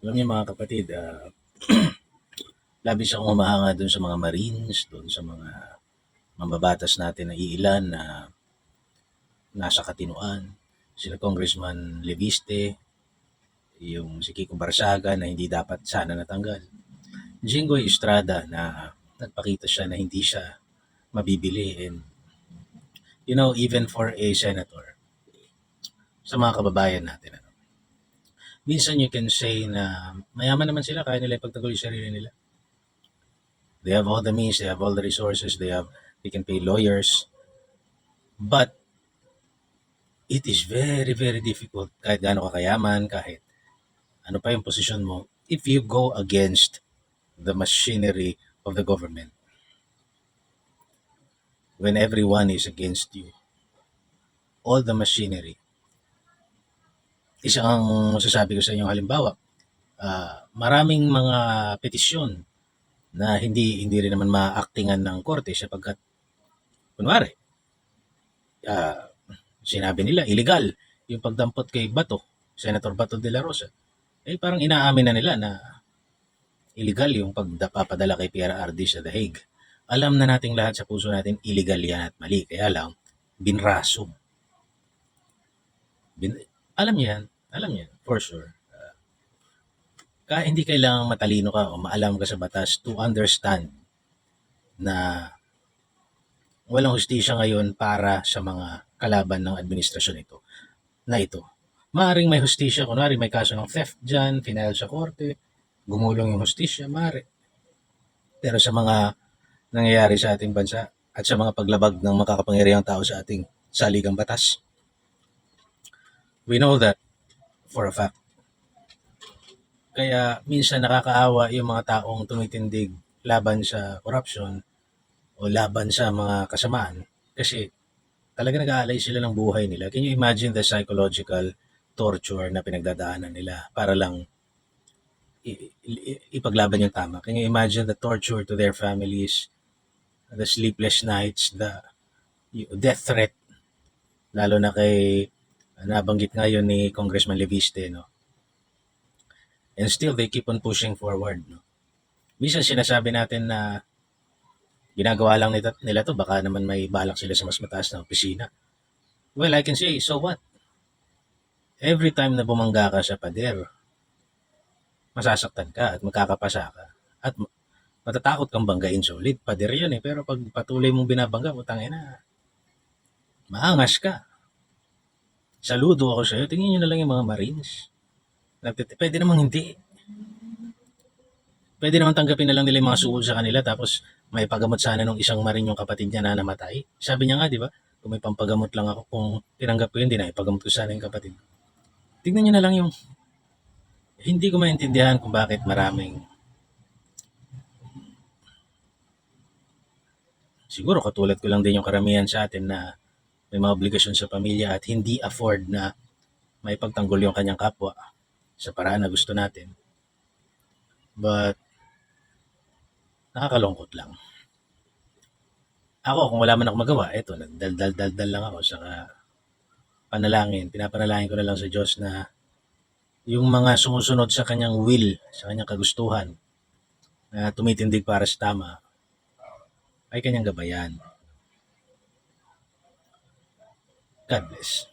Alam niyo mga kapatid, labis akong humahanga dun sa mga Marines, dun sa mga mambabatas natin na iilan na nasa katinuan. Sila Congressman Leviste, yung si Kiko Barsaga na hindi dapat sana natanggal. Jinggoy Estrada na nagpakita siya na hindi siya mabibili. And even for a senator, sa mga kababayan natin, minsan you can say na mayaman naman sila, kaya nila ipagtanggol yung sarili nila. They have all the means, they have all the resources, they can pay lawyers. But it is very, very difficult kahit gaano kakayaman, kahit ano pa yung posisyon mo, if you go against the machinery of the government. When everyone is against you, all the machinery. Isang masasabi ko sa inyo halimbawa, maraming mga petisyon na hindi rin naman ma-actingan ng korte sapagkat kunwari, sinabi nila illegal yung pagdampot kay Bato, Senator Bato de la Rosa. Parang inaamin na nila na illegal yung pagpapadala kay PRRD sa The Hague. Alam na nating lahat sa puso natin illegal yan at mali. Kaya lang, binraso. Alam niyo yan, for sure. Kaya hindi kailangang matalino ka o maalam ka sa batas to understand na walang hustisya ngayon para sa mga kalaban ng administrasyon ito. Maaring may hustisya, kunwari may kaso ng theft dyan, final sa korte, gumulong yung hustisya, maaari. Pero sa mga nangyayari sa ating bansa at sa mga paglabag ng makakapangyarihang tao sa ating saligang batas, we know that for a fact. Kaya minsan nakakaawa yung mga taong tumitindig laban sa corruption o laban sa mga kasamaan kasi talaga nag-aalay sila ng buhay nila. Can you imagine the psychological torture na pinagdadaanan nila para lang ipaglaban yung tama? Can you imagine the torture to their families, the sleepless nights, the death threat, lalo na kay nabanggit ngayon ni Congressman Leviste, no? And still, they keep on pushing forward, no? Minsan sinasabi natin na ginagawa lang nila to, baka naman may balak sila sa mas mataas na opisina. Well, I can say, so what? Every time na bumangga ka sa pader, masasaktan ka at magkakapasa ka. At matatakot kang banggain solid. Pader yun eh. Pero pag patuloy mong binabangga, putangina, maangas ka. Saludo ako sa'yo. Tingnan nyo na lang yung mga Marines. Pwede namang hindi. Pwede naman tanggapin na lang nila yung mga suol sa kanila tapos may pagamot sana nung isang Marine yung kapatid niya na namatay. Sabi niya nga, di ba? Kung may pampagamot lang ako, kung tinanggap ko yun, di na ipagamot ko sana yung kapatid. Tingnan nyo na lang yung hindi ko maintindihan kung bakit maraming siguro katulad ko lang din yung karamihan sa atin na may mga obligasyon sa pamilya at hindi afford na may pagtanggol yung kanyang kapwa sa paraan na gusto natin. But nakakalungkot lang. Ako, kung wala man ako magawa, eto, nagdaldal lang ako sa panalangin. Pinapanalangin ko na lang sa Diyos na yung mga sumusunod sa kanyang will, sa kanyang kagustuhan, na tumitindig para sa tama, ay kanyang gabayan. God bless.